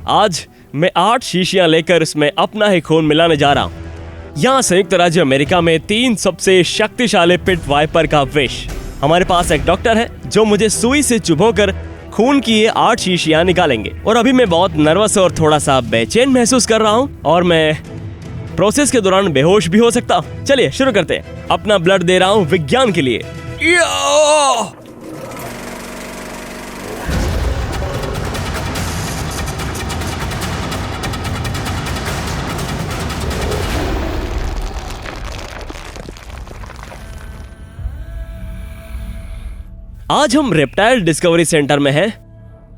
आज मैं 8 शीशियां लेकर इसमें अपना ही खून मिलाने जा रहा हूँ। यहाँ संयुक्त राज्य अमेरिका में 3 सबसे शक्तिशाली पिट वाइपर का विष। हमारे पास एक डॉक्टर है जो मुझे सुई से चुभोकर खून की ये 8 शीशियां निकालेंगे। और अभी मैं बहुत नर्वस और थोड़ा सा बेचैन महसूस कर रहा हूँ और मैं प्रोसेस के दौरान बेहोश भी हो सकता हूँ। चलिए शुरू करते हैं। अपना ब्लड दे रहा हूँ विज्ञान के लिए। आज हम रेप्टाइल डिस्कवरी सेंटर में हैं,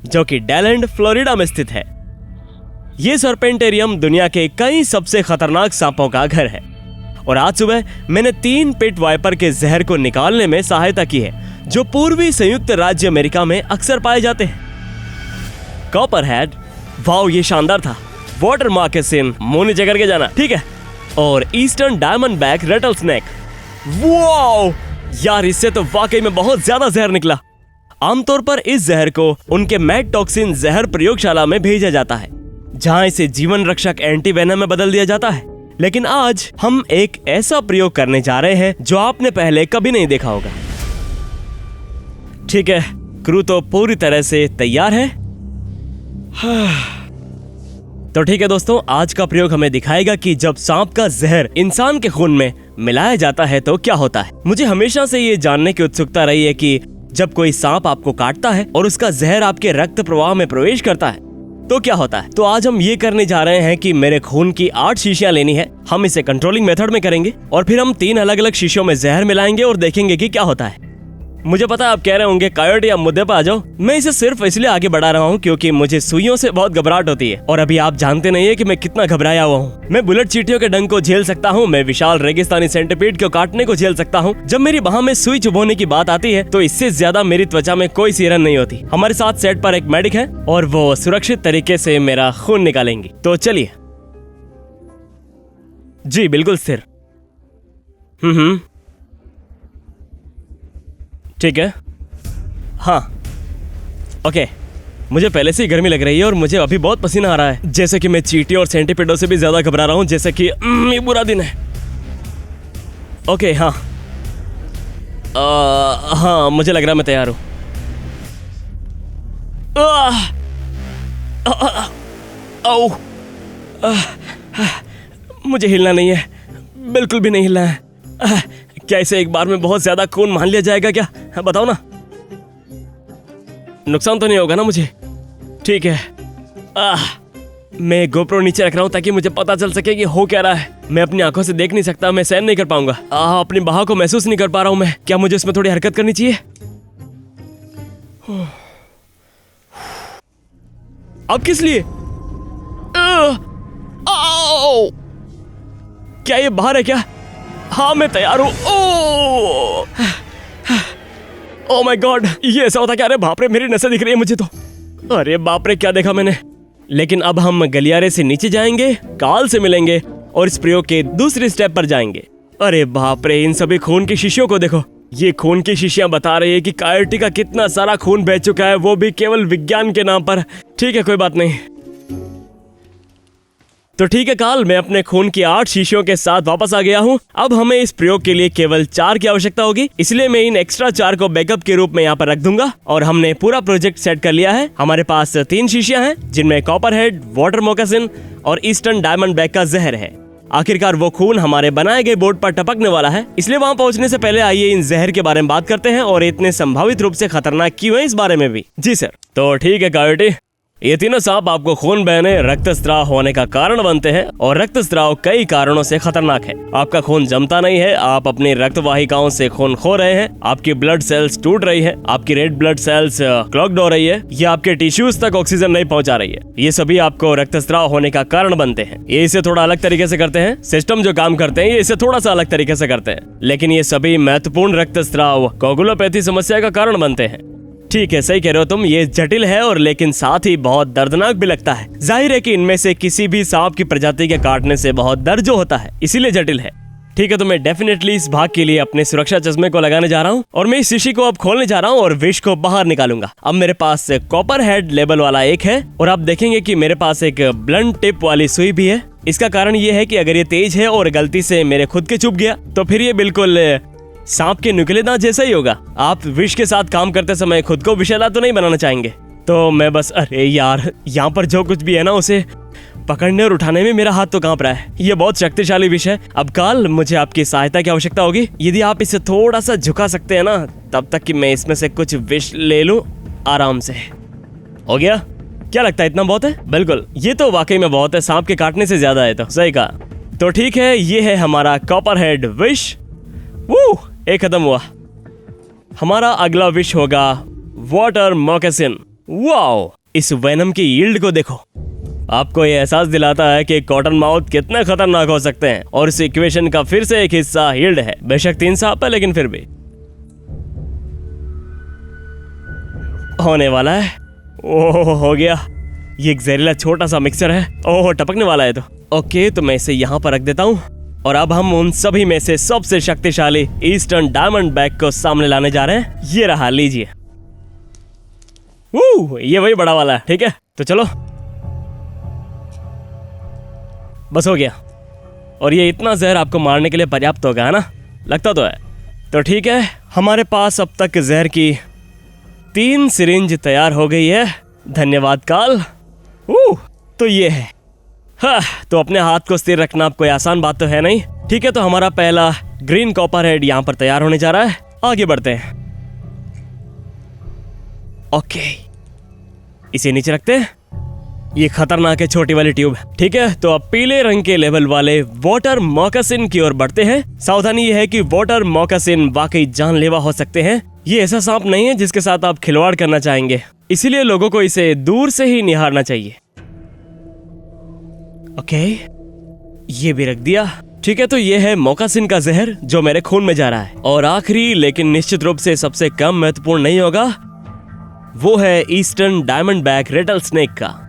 जो कि डेलैंड फ्लोरिडा में स्थित है। ये सर्पेंटेरियम दुनिया के कई सबसे खतरनाक सांपों का घर है और आज सुबह मैंने 3 पिट वाइपर के जहर को निकालने में सहायता की है, जो पूर्वी संयुक्त राज्य अमेरिका में अक्सर पाए जाते हैं। कॉपरहेड, वाओ ये शानदार था। वाटर मॉकेसिन, मुंह नीचे करके जाना, ठीक है। और ईस्टर्न डायमंडबैक रेटलस्नेक, वाओ यार इससे तो वाकई में बहुत ज्यादा जहर निकला। आमतौर पर इस जहर को उनके मैड टॉक्सिन जहर प्रयोगशाला में भेजा जाता है, जहां इसे जीवन रक्षक एंटीवेनम में बदल दिया जाता है। लेकिन आज हम एक ऐसा प्रयोग करने जा रहे हैं जो आपने पहले कभी नहीं देखा होगा। ठीक है, क्रू तो पूरी तरह से तैयार है। तो ठीक है दोस्तों, आज का प्रयोग हमें दिखाएगा कि जब सांप का जहर इंसान के खून में मिलाया जाता है तो क्या होता है। मुझे हमेशा से ये जानने की उत्सुकता रही है कि जब कोई सांप आपको काटता है और उसका जहर आपके रक्त प्रवाह में प्रवेश करता है तो क्या होता है। तो आज हम ये करने जा रहे हैं कि मेरे खून की 8 शीशियां लेनी है। हम इसे कंट्रोलिंग मेथड में करेंगे और फिर हम 3 अलग अलग शीशियों में जहर मिलाएंगे और देखेंगे कि क्या होता है। मुझे पता है आप कह रहे होंगे कायोटी आप मुद्दे पर आ जाओ। मैं इसे सिर्फ इसलिए आगे बढ़ा रहा हूँ क्योंकि मुझे सुइयों से बहुत घबराहट होती है और अभी आप जानते नहीं है कि मैं कितना घबराया हुआ हूँ। मैं बुलेट चींटियों के डंक को झेल सकता हूँ, मैं विशाल रेगिस्तानी सेंटीपीड को काटने को झेल सकता हूँ। जब मेरी बाह में सुई चुभोने की बात आती है तो इससे ज्यादा मेरी त्वचा में कोई सिरन नहीं होती। हमारे साथ सेट पर एक मेडिक है और वो सुरक्षित तरीके से मेरा खून निकालेंगी। तो चलिए। जी बिल्कुल स्थिर। ठीक है, हाँ ओके। मुझे पहले से ही गर्मी लग रही है और मुझे अभी बहुत पसीना आ रहा है, जैसे कि मैं चींटी और सेंटीपीडों से भी ज्यादा घबरा रहा हूँ, जैसे कि ये बुरा दिन है। ओके हाँ हाँ मुझे लग रहा है मैं तैयार हूँ। मुझे हिलना नहीं है, बिल्कुल भी नहीं हिलना है। क्या इसे एक बार में बहुत ज्यादा खून मान लिया जाएगा क्या? बताओ ना, नुकसान तो नहीं होगा ना मुझे? ठीक है। मैं गोप्रो नीचे रख रहा हूँ ताकि मुझे पता चल सके कि हो क्या रहा है। मैं अपनी आंखों से देख नहीं सकता, मैं सहन नहीं कर पाऊंगा। अपनी बाह को महसूस नहीं कर पा रहा हूँ मैं। क्या मुझे उसमें थोड़ी हरकत करनी चाहिए? अब किस लिए? क्या ये बाहर है क्या? हाँ मैं तैयार हूँ। ओह माय गॉड, ये ऐसा होता क्या? अरे बाप रे, मेरी नसें दिख रही है मुझे तो। अरे बाप रे, क्या देखा मैंने। लेकिन अब हम गलियारे से नीचे जाएंगे, काल से मिलेंगे और इस प्रयोग के दूसरे स्टेप पर जाएंगे। अरे बाप रे, इन सभी खून की शीशियों को देखो। ये खून की शीशियां बता रही है कि कायोटी का कितना सारा खून बह चुका है, वो भी केवल विज्ञान के नाम पर। ठीक है, कोई बात नहीं। तो ठीक है काल, मैं अपने खून की 8 शीशियों के साथ वापस आ गया हूँ। अब हमें इस प्रयोग के लिए केवल 4 की आवश्यकता होगी, इसलिए मैं इन एक्स्ट्रा 4 को बैकअप के रूप में यहाँ पर रख दूंगा। और हमने पूरा प्रोजेक्ट सेट कर लिया है। हमारे पास 3 शीशियां हैं जिनमें कॉपरहेड, वाटर मोकासिन और ईस्टर्न डायमंडबैक का जहर है। आखिरकार वो खून हमारे बनाए गए बोर्ड पर टपकने वाला है, इसलिए वहाँ पहुँचने से पहले आइए इन जहर के बारे में बात करते हैं और इतने संभावित रूप से खतरनाक क्यों है इस बारे में भी। जी सर। तो ठीक है कायोटी, ये तीनों सांप आपको खून बहने, रक्तस्राव होने का कारण बनते हैं और रक्तस्राव कई कारणों से खतरनाक है। आपका खून जमता नहीं है, आप अपनी रक्त वाहिकाओं से खून खो रहे हैं, आपकी ब्लड सेल्स टूट रही है, आपकी रेड ब्लड सेल्स क्लॉग्ड हो रही है, ये आपके टिश्यूज तक ऑक्सीजन नहीं पहुंचा रही है। ये सभी आपको रक्तस्राव होने का कारण बनते हैं। ये इसे थोड़ा अलग तरीके से करते हैं, सिस्टम जो काम करते हैं ये इसे थोड़ा सा अलग तरीके से करते हैं, लेकिन ये सभी महत्वपूर्ण रक्तस्राव कोगुलोपैथी समस्या का कारण बनते हैं। ठीक है, सही कह रहे हो तुम, ये जटिल है और लेकिन साथ ही बहुत दर्दनाक भी लगता है। जाहिर है कि इनमें से किसी भी सांप की प्रजाति के काटने से बहुत दर्द जो होता है, इसीलिए जटिल है। ठीक है, तो मैं डेफिनेटली इस भाग के लिए अपने सुरक्षा चश्मे को लगाने जा रहा हूँ और मैं इस शीशी को अब खोलने जा रहा हूँ और विष को बाहर निकालूंगा। अब मेरे पास कॉपर हेड लेबल वाला एक है और आप देखेंगे कि मेरे पास एक ब्लंट टिप वाली सुई भी है। इसका कारण ये है कि अगर ये तेज है और गलती से मेरे खुद के चुभ गया तो फिर ये बिल्कुल सांप के नुकीले दांत जैसा ही होगा। आप विष के साथ काम करते समय खुद को विषैला तो नहीं बनाना चाहेंगे। तो मैं बस, अरे यार, यहाँ पर जो कुछ भी है ना उसे पकड़ने और उठाने में मेरा हाथ तो कांप रहा है। ये बहुत शक्तिशाली विष है। अब काल, मुझे आपकी सहायता की आवश्यकता होगी। यदि आप इसे थोड़ा सा झुका सकते हैं ना, तब तक कि मैं इसमें से कुछ विष ले लूं आराम से। हो गया? क्या लगता है, इतना बहुत है? बिल्कुल, ये तो वाकई में बहुत है, सांप के काटने से ज्यादा है। तो सही कहा। तो ठीक है, ये है हमारा कॉपर हेड विष। एक खत्म हुआ। हमारा अगला विष होगा वाटर मॉकेसिन। वाओ, इस वेनम की यील्ड को देखो। आपको ये एहसास दिलाता है कि कॉटन माउथ कितने खतरनाक हो सकते हैं। और इस इक्वेशन का फिर से एक हिस्सा यील्ड है। बेशक 3 सांप है, लेकिन फिर भी होने वाला है। ओह, हो गया। ये एक जहरीला छोटा सा मिक्सर है। ओह, टपकने वाला है। तो ओके, तो मैं इसे यहाँ पर रख देता हूँ और अब हम उन सभी में से सबसे शक्तिशाली ईस्टर्न डायमंड बैग को सामने लाने जा रहे हैं। ये रहा, लीजिए। ये वही बड़ा वाला है। ठीक है, तो चलो, बस हो गया। और ये इतना जहर आपको मारने के लिए पर्याप्त होगा, है ना? लगता तो है। तो ठीक है, हमारे पास अब तक जहर की 3 सिरिंज तैयार हो गई है। धन्यवाद काल। तो ये है। हाँ, तो अपने हाथ को स्थिर रखना कोई आसान बात तो है नहीं। ठीक है, तो हमारा पहला ग्रीन कॉपर हेड यहाँ पर तैयार होने जा रहा है। आगे बढ़ते हैं। ओके, इसे नीचे रखते हैं। ये खतरनाक है, छोटी वाली ट्यूब। ठीक है, तो अब पीले रंग के लेवल वाले वाटर मॉकेसिन की ओर बढ़ते हैं। सावधानी ये है कि वाटर मॉकेसिन वाकई जानलेवा हो सकते हैं। ये ऐसा सांप नहीं है जिसके साथ आप खिलवाड़ करना चाहेंगे, इसीलिए लोगों को इसे दूर से ही निहारना चाहिए। ओके, ये भी रख दिया। ठीक है, तो ये है मोकासिन का जहर जो मेरे खून में जा रहा है। और आखिरी लेकिन निश्चित रूप से सबसे कम महत्वपूर्ण नहीं होगा, वो है eastern diamond bag Ratle snake का।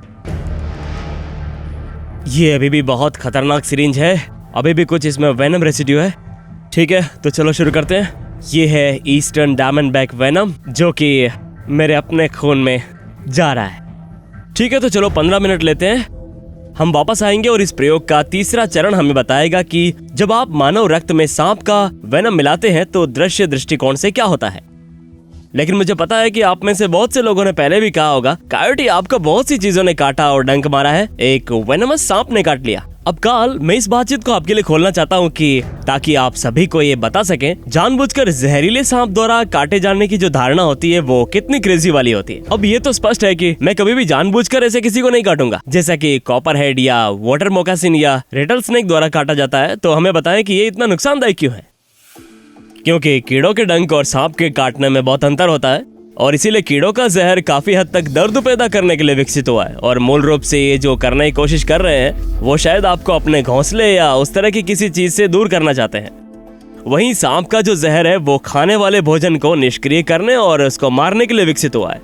ये अभी भी बहुत खतरनाक सिरिंज है। अभी भी कुछ इसमें वेनम रेसिड्यू है। ठीक है, तो चलो शुरू करते हैं। ये है ईस्टर्न डायमंड बैग वेनम जो कि मेरे अपने खून में जा रहा है। ठीक है, तो चलो 15 मिनट लेते हैं। हम वापस आएंगे और इस प्रयोग का तीसरा चरण हमें बताएगा कि जब आप मानव रक्त में सांप का वेनम मिलाते हैं तो दृश्य दृष्टिकोण से क्या होता है। लेकिन मुझे पता है कि आप में से बहुत से लोगों ने पहले भी कहा होगा, कायोटी, आपको बहुत सी चीजों ने काटा और डंक मारा है, एक वेनमस सांप ने काट लिया। अब काल, मैं इस बातचीत को आपके लिए खोलना चाहता हूँ कि ताकि आप सभी को ये बता सकें, जानबूझकर जहरीले सांप द्वारा काटे जाने की जो धारणा होती है वो कितनी क्रेजी वाली होती है। अब ये तो स्पष्ट है कि मैं कभी भी जानबूझकर ऐसे किसी को नहीं काटूंगा, जैसा कि कॉपर हेड या वाटर मोकासिन या रेटल स्नेक द्वारा काटा जाता है। तो हमें बताएं कि ये इतना नुकसानदायक क्यों है। क्योंकि कीड़ों के डंक और सांप के काटने में बहुत अंतर होता है और इसीलिए कीड़ों का जहर काफी हद तक दर्द पैदा करने के लिए विकसित हुआ है। और मूल रूप से ये जो करने की कोशिश कर रहे हैं वो शायद आपको अपने घोंसले या उस तरह की किसी चीज से दूर करना चाहते हैं। वहीं सांप का जो जहर है वो खाने वाले भोजन को निष्क्रिय करने और उसको मारने के लिए विकसित हुआ है।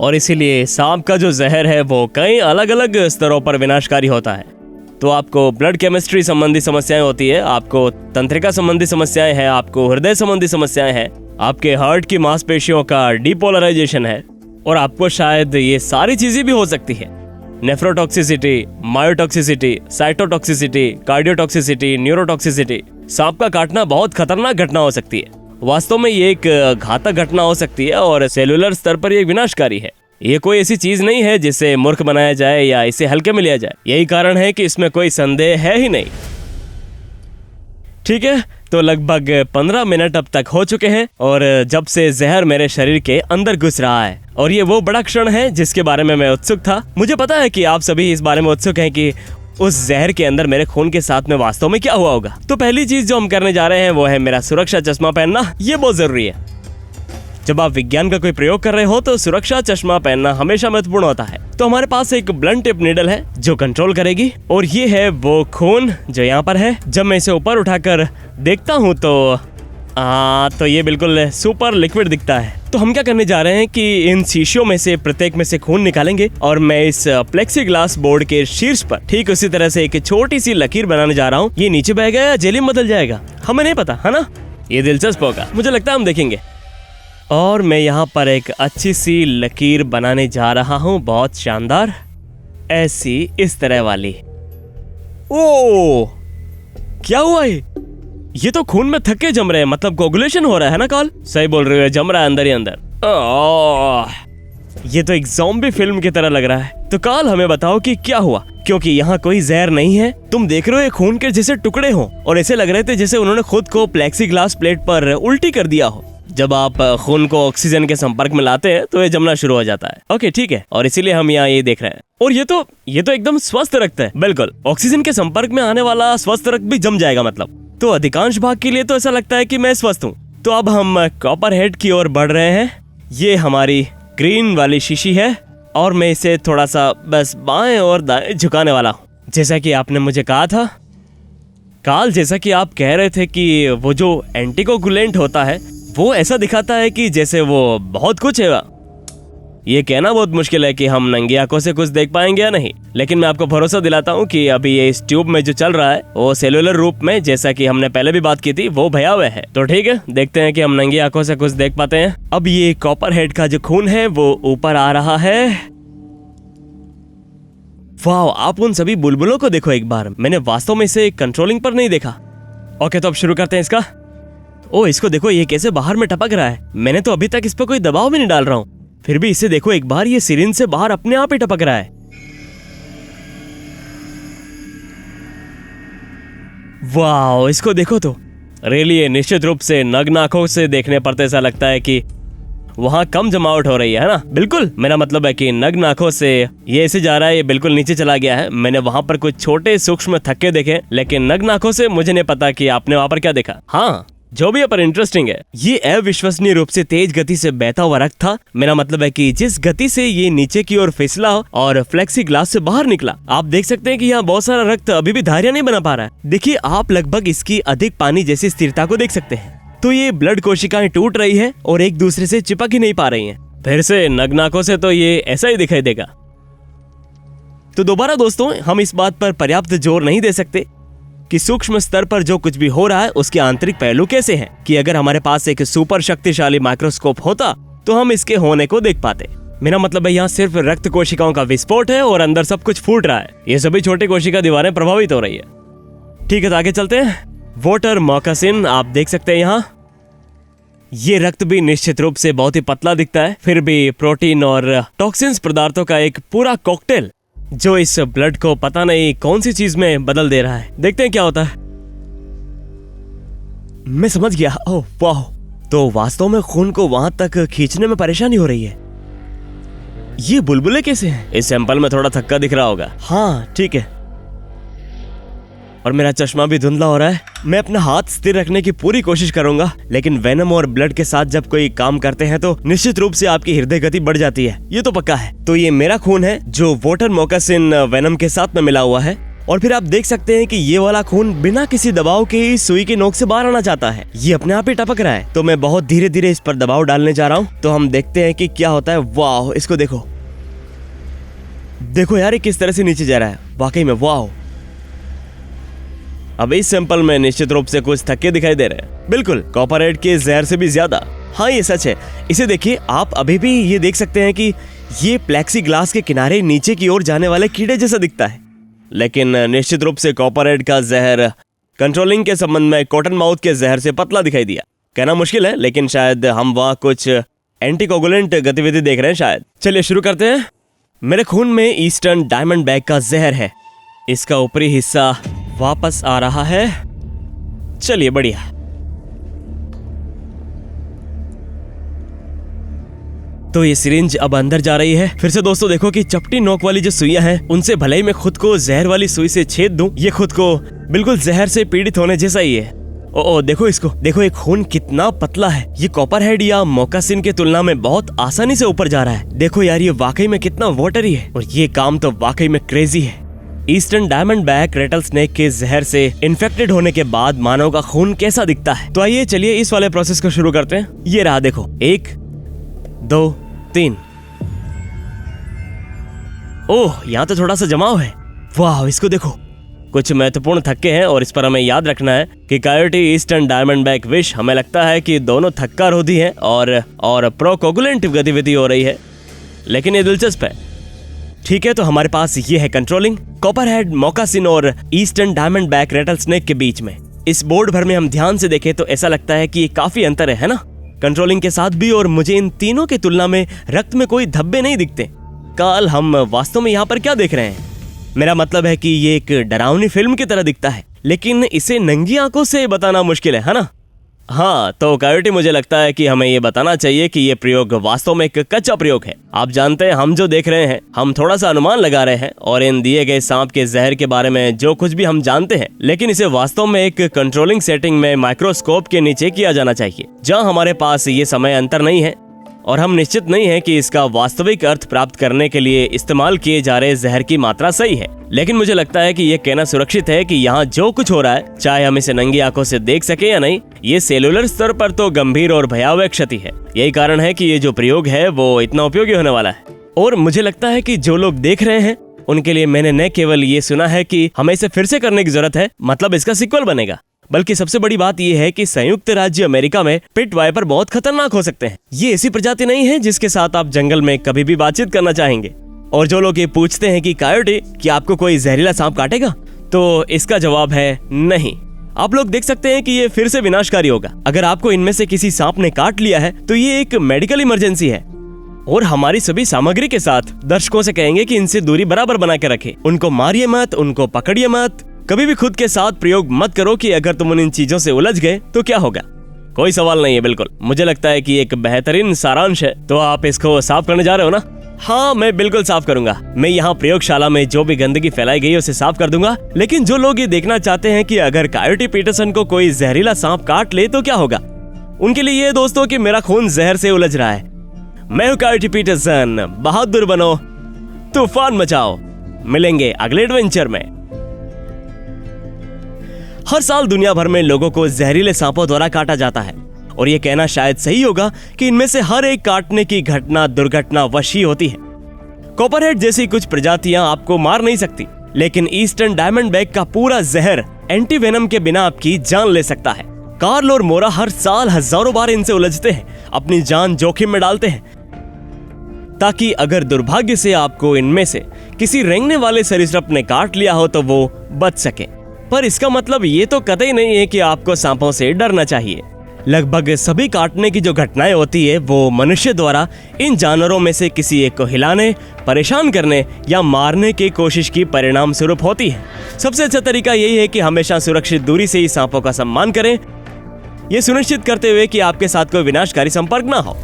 और इसीलिए सांप का जो जहर है वो कई अलग अलग स्तरों पर विनाशकारी होता है। तो आपको ब्लड केमिस्ट्री संबंधी समस्याएं होती है, आपको तंत्रिका संबंधी समस्याएं हैं, आपको हृदय संबंधी समस्याएं हैं, आपके हार्ट की मांसपेशियों का डिपोलराइजेशन है और आपको शायद ये सारी चीजें भी हो सकती है। Nephrotoxicity, myotoxicity, cytotoxicity, cardiotoxicity, neurotoxicity. सांप का काटना बहुत खतरनाक घटना हो सकती है। वास्तव में ये एक घातक घटना हो सकती है और सेलुलर स्तर पर ये विनाशकारी है। ये कोई ऐसी चीज नहीं है जिसे मूर्ख बनाया जाए या इसे हल्के में लिया जाए। यही कारण है कि इसमें कोई संदेह है ही नहीं। ठीक है, तो लगभग 15 मिनट अब तक हो चुके हैं और जब से जहर मेरे शरीर के अंदर घुस रहा है और ये वो बड़ा क्षण है जिसके बारे में मैं उत्सुक था। मुझे पता है कि आप सभी इस बारे में उत्सुक हैं कि उस जहर के अंदर मेरे खून के साथ में वास्तव में क्या हुआ होगा। तो पहली चीज जो हम करने जा रहे हैं वो है मेरा सुरक्षा चश्मा पहनना। ये बहुत जरूरी है। जब आप विज्ञान का कोई प्रयोग कर रहे हो तो सुरक्षा चश्मा पहनना हमेशा महत्वपूर्ण होता है। तो हमारे पास एक ब्लंट टिप नीडल है जो कंट्रोल करेगी और ये है वो खून जो यहाँ पर है। जब मैं इसे ऊपर उठाकर देखता हूँ तो तो ये बिल्कुल सुपर लिक्विड दिखता है। तो हम क्या करने जा रहे हैं कि इन शीशियों में से प्रत्येक में से खून निकालेंगे और मैं इस प्लेक्सीग्लास बोर्ड के शीर्ष पर ठीक उसी तरह से एक छोटी सी लकीर बनाने जा रहा हूँ। ये नीचे बहेगा या जेली में बदल जाएगा हमें नहीं पता, है ना? ये दिलचस्प होगा, मुझे लगता है हम देखेंगे। और मैं यहाँ पर एक अच्छी सी लकीर बनाने जा रहा हूँ, बहुत शानदार, ऐसी इस तरह वाली। ओ, क्या हुआ ये तो खून में थक्के जम रहे हैं, मतलब कोगुलेशन हो रहा है ना कॉल? सही बोल रहे हो, जम रहा है अंदर ही अंदर। ये तो एक ज़ॉम्बी फिल्म की तरह लग रहा है। तो कॉल हमें बताओ कि क्या हुआ, क्योंकि यहाँ कोई जहर नहीं है। तुम देख रहे हो ये खून के जैसे टुकड़े हो और ऐसे लग रहे थे जैसे उन्होंने खुद को प्लेक्सीग्लास प्लेट पर उल्टी कर दिया हो। जब आप खून को ऑक्सीजन के संपर्क में लाते हैं तो ये जमना शुरू हो जाता है। ओके ठीक है, और इसीलिए हम यहाँ ये देख रहे हैं। और ये तो एकदम स्वस्थ रक्त है। बिल्कुल, ऑक्सीजन के संपर्क में आने वाला स्वस्थ रक्त भी जम जाएगा मतलब। तो अधिकांश भाग के लिए तो ऐसा लगता है कि मैं स्वस्थ हूँ। तो अब हम कॉपर हेड की ओर बढ़ रहे हैं। ये हमारी ग्रीन वाली शीशी है और मैं इसे थोड़ा सा बस बाएं और दाएं झुकाने वाला हूँ, जैसा कि आपने मुझे कहा था। काल, जैसा कि आप कह रहे थे कि वो जो एंटीकोगुलेंट होता है वो ऐसा दिखाता है कि जैसे वो बहुत कुछ है। ये कहना बहुत मुश्किल है कि हम नंगी आंखों से कुछ देख पाएंगे या नहीं, लेकिन मैं आपको भरोसा दिलाता हूँ कि अभी ये इस ट्यूब में जो चल रहा है वो सेलुलर रूप में, जैसा कि हमने पहले भी बात की थी, वो भयावह है। तो ठीक है, देखते हैं कि हम नंगी आंखों से कुछ देख पाते हैं। अब ये कॉपर हेड का जो खून है वो ऊपर आ रहा है। वाह, आप उन सभी बुलबुलों को देखो एक बार। मैंने वास्तव में इसे कंट्रोलिंग पर नहीं देखा। ओके, तो अब शुरू करते हैं इसका। ओ, इसको देखो, ये कैसे बाहर में टपक रहा है। मैंने तो अभी तक इस पर कोई दबाव भी नहीं डाल रहा हूँ, फिर भी इसे देखो एक बार, ये सिरिंज से बाहर अपने आप ही टपक रहा है। वाह, इसको देखो तो। रियली ये निश्चित रूप से नग्न आंखों से देखने पर तो ऐसा लगता है कि वहाँ कम जमावट हो रही है ना? बिल्कुल, मेरा मतलब है कि नग्न आंखों से ये ऐसे जा रहा है, ये बिल्कुल नीचे चला गया है। मैंने वहाँ पर कुछ छोटे सूक्ष्म थक्के देखे, लेकिन नग्न आंखों से मुझे नहीं पता कि आपने वहाँ पर क्या देखा। हाँ, जो भी पर इंटरेस्टिंग है, ये अविश्वसनीय रूप से तेज गति से बहता हुआ रक्त था। मेरा मतलब है कि जिस गति से ये नीचे की ओर फिसला और प्लेक्सीग्लास से बाहर निकला, आप देख सकते हैं कि यहाँ बहुत सारा रक्त अभी भी धारियां नहीं बना पा रहा है। देखिए, आप लगभग इसकी अधिक पानी जैसी स्थिरता को देख सकते हैं। तो ये ब्लड कोशिकाएं टूट रही है और एक दूसरे से चिपक ही नहीं पा रही हैं। फिर से नग्न आंखों से तो ये ऐसा ही दिखाई देगा। तो दोबारा दोस्तों, हम इस बात पर पर्याप्त जोर नहीं दे सकते कि सूक्ष्म स्तर पर जो कुछ भी हो रहा है उसके आंतरिक पहलू कैसे हैं, कि अगर हमारे पास एक सुपर शक्तिशाली माइक्रोस्कोप होता तो हम इसके होने को देख पाते। मेरा मतलब है यहाँ सिर्फ रक्त कोशिकाओं का विस्फोट है और अंदर सब कुछ फूट रहा है। ये सभी छोटी कोशिका दीवारें प्रभावित हो रही है। ठीक है, तो आगे चलते हैं। वाटर मॉकासिन आप देख सकते हैं यहाँ। ये रक्त भी निश्चित रूप से बहुत ही पतला दिखता है, फिर भी प्रोटीन और टॉक्सिन्स पदार्थों का एक पूरा कॉकटेल जो इस ब्लड को पता नहीं कौन सी चीज में बदल दे रहा है। देखते हैं क्या होता है। मैं समझ गया। ओह वाह, तो वास्तव में खून को वहां तक खींचने में परेशानी हो रही है। ये बुलबुले कैसे हैं? इस सैंपल में थोड़ा थक्का दिख रहा होगा। हाँ ठीक है, और मेरा चश्मा भी धुंधला हो रहा है। मैं अपना हाथ स्थिर रखने की पूरी कोशिश करूंगा, लेकिन वेनम और ब्लड के साथ जब कोई काम करते हैं तो निश्चित रूप से आपकी हृदय गति बढ़ जाती है, ये तो पक्का है। तो ये मेरा खून है जो वाटर मॉकासिन वेनम के साथ में मिला हुआ है, और फिर आप देख सकते हैं कि ये वाला खून बिना किसी दबाव के ही सुई की नोक से बाहर आना चाहता है। ये अपने आप ही टपक रहा है। तो मैं बहुत धीरे धीरे इस पर दबाव डालने जा रहा हूँ, तो हम देखते हैं कि क्या होता है। वाह, इसको देखो, देखो यार, ये किस तरह से नीचे जा रहा है। वाकई में वाह। अब इस सैंपल में निश्चित रूप से कुछ थक्के दिखाई दे रहे हैं, बिल्कुल कॉपर हेड के जहर से भी ज्यादा। हाँ, ये सच है। इसे देखिए, आप अभी भी ये देख सकते हैं कि ये प्लेक्सीग्लास के किनारे नीचे की ओर जाने वाले कीड़े जैसा दिखता है, लेकिन निश्चित रूप से कॉपर हेड का जहर कंट्रोलिंग के संबंध में कॉटन माउथ के जहर से पतला दिखाई दिया। कहना मुश्किल है, लेकिन शायद हम वहाँ कुछ एंटीकोगुलेंट गतिविधि देख रहे हैं शायद। चलिए शुरू करते हैं। मेरे खून में ईस्टर्न डायमंड बैग का जहर है। इसका ऊपरी हिस्सा वापस आ रहा है। चलिए बढ़िया। तो ये सिरिंज अब अंदर जा रही है। फिर से दोस्तों देखो कि चपटी नोक वाली जो सुइयां हैं, उनसे भले ही मैं खुद को जहर वाली सुई से छेद दूं, ये खुद को बिल्कुल जहर से पीड़ित होने जैसा ही है। ओ देखो इसको, देखो ये खून कितना पतला है। ये कॉपर हेड या मोकासिन के तुलना में बहुत आसानी से ऊपर जा रहा है। देखो यार, ये वाकई में कितना वाटरी है, और ये काम तो वाकई में क्रेजी है। ईस्टर्न डायमंडबैक रेटल स्नेक के जहर से इन्फेक्टेड होने के बाद मानव का खून कैसा दिखता है। तो आइए चलिए इस वाले प्रोसेस को शुरू करते हैं। ये रहा देखो, 1 2 3। ओह, यहाँ तो थोड़ा सा जमाव है। वाह, इसको देखो, कुछ महत्वपूर्ण थक्के हैं और इस पर हमें याद रखना है कि कायोटी ईस्टर्न डायमंडबैक विश, हमें लगता है कि दोनों थक्का रोधी हैं और प्रोकोगुलेंटिव गतिविधि हो रही है, लेकिन ये दिलचस्प है। ठीक है, तो हमारे पास ये है कंट्रोलिंग, कॉपरहेड, मोकासिन और ईस्टर्न डायमंडबैक रेटल स्नेक के बीच में। इस बोर्ड भर में हम ध्यान से देखें तो ऐसा लगता है कि ये काफी अंतर है ना, कंट्रोलिंग के साथ भी। और मुझे इन तीनों की तुलना में रक्त में कोई धब्बे नहीं दिखते। काल, हम वास्तव में यहाँ पर क्या देख रहे हैं? मेरा मतलब है कि ये एक डरावनी फिल्म की तरह दिखता है, लेकिन इसे नंगी आंखों से बताना मुश्किल है ना? हाँ, तो कायोटी, मुझे लगता है कि हमें ये बताना चाहिए कि ये प्रयोग वास्तव में एक कच्चा प्रयोग है। आप जानते हैं, हम जो देख रहे हैं, हम थोड़ा सा अनुमान लगा रहे हैं और इन दिए गए सांप के जहर के बारे में जो कुछ भी हम जानते हैं, लेकिन इसे वास्तव में एक कंट्रोलिंग सेटिंग में माइक्रोस्कोप के नीचे किया जाना चाहिए, जहाँ हमारे पास ये समय अंतर नहीं है और हम निश्चित नहीं है कि इसका वास्तविक अर्थ प्राप्त करने के लिए इस्तेमाल किए जा रहे जहर की मात्रा सही है। लेकिन मुझे लगता है कि यह कहना सुरक्षित है कि यहाँ जो कुछ हो रहा है, चाहे हम इसे नंगी आंखों से देख सके या नहीं, ये सेलुलर स्तर पर तो गंभीर और भयावह क्षति है। यही कारण है कि ये जो प्रयोग है वो इतना उपयोगी होने वाला है। और मुझे लगता है कि जो लोग देख रहे हैं उनके लिए मैंने न केवल ये सुना है कि हमें इसे फिर से करने की जरूरत है, मतलब इसका सीक्वल बनेगा, बल्कि सबसे बड़ी बात यह है कि संयुक्त राज्य अमेरिका में पिट वाइपर बहुत खतरनाक हो सकते हैं। ये ऐसी प्रजाति नहीं है जिसके साथ आप जंगल में कभी भी बातचीत करना चाहेंगे। और जो लोग ये पूछते हैं कि कायोटी, क्या आपको कोई जहरीला सांप काटेगा, तो इसका जवाब है नहीं। आप लोग देख सकते हैं कि ये फिर से विनाशकारी होगा। अगर आपको इनमें से किसी सांप ने काट लिया है तो ये एक मेडिकल इमरजेंसी है और हमारी सभी सामग्री के साथ दर्शकों से कहेंगे कि इनसे दूरी बराबर बना के रखें। उनको मारिए मत, उनको पकड़िए मत, कभी भी खुद के साथ प्रयोग मत करो कि अगर तुम इन चीजों से उलझ गए तो क्या होगा। कोई सवाल नहीं है, बिल्कुल। मुझे लगता है कि एक बेहतरीन सारांश है। तो आप इसको साफ करने जा रहे हो ना? हाँ, मैं बिल्कुल साफ करूंगा। मैं यहाँ प्रयोगशाला में जो भी गंदगी फैलाई गई उसे साफ कर दूंगा। लेकिन जो लोग ये देखना चाहते हैं कि अगर कायोटी पीटरसन को कोई जहरीला सांप काट ले तो क्या होगा, उनके लिए ये दोस्तों कि मेरा खून जहर से उलझ रहा है। मैं हूँ कायोटी पीटरसन, बहादुर बनो, तूफान मचाओ। मिलेंगे अगले एडवेंचर में। हर साल दुनिया भर में लोगों को जहरीले सांपों द्वारा काटा जाता है और ये कहना शायद सही होगा कि इनमें से हर एक काटने की घटना दुर्घटनावश ही होती है। कॉपरहेड जैसी कुछ प्रजातियां आपको मार नहीं सकती, लेकिन ईस्टर्न डायमंडबैक का पूरा जहर एंटीवेनम के बिना आपकी जान ले सकता है। कार्ल और मोरा हर साल हजारों बार इनसे उलझते हैं, अपनी जान जोखिम में डालते हैं, ताकि अगर दुर्भाग्य से आपको इनमें से किसी रेंगने वाले सरीसृप ने काट लिया हो तो वो बच सके। पर इसका मतलब ये तो कतई नहीं है कि आपको सांपों से डरना चाहिए। लगभग सभी काटने की जो घटनाएं होती है वो मनुष्य द्वारा इन जानवरों में से किसी एक को हिलाने, परेशान करने या मारने की कोशिश की परिणाम स्वरूप होती है। सबसे अच्छा तरीका यही है कि हमेशा सुरक्षित दूरी से ही सांपों का सम्मान करें, ये सुनिश्चित करते हुए कि आपके साथ कोई विनाशकारी संपर्क ना हो।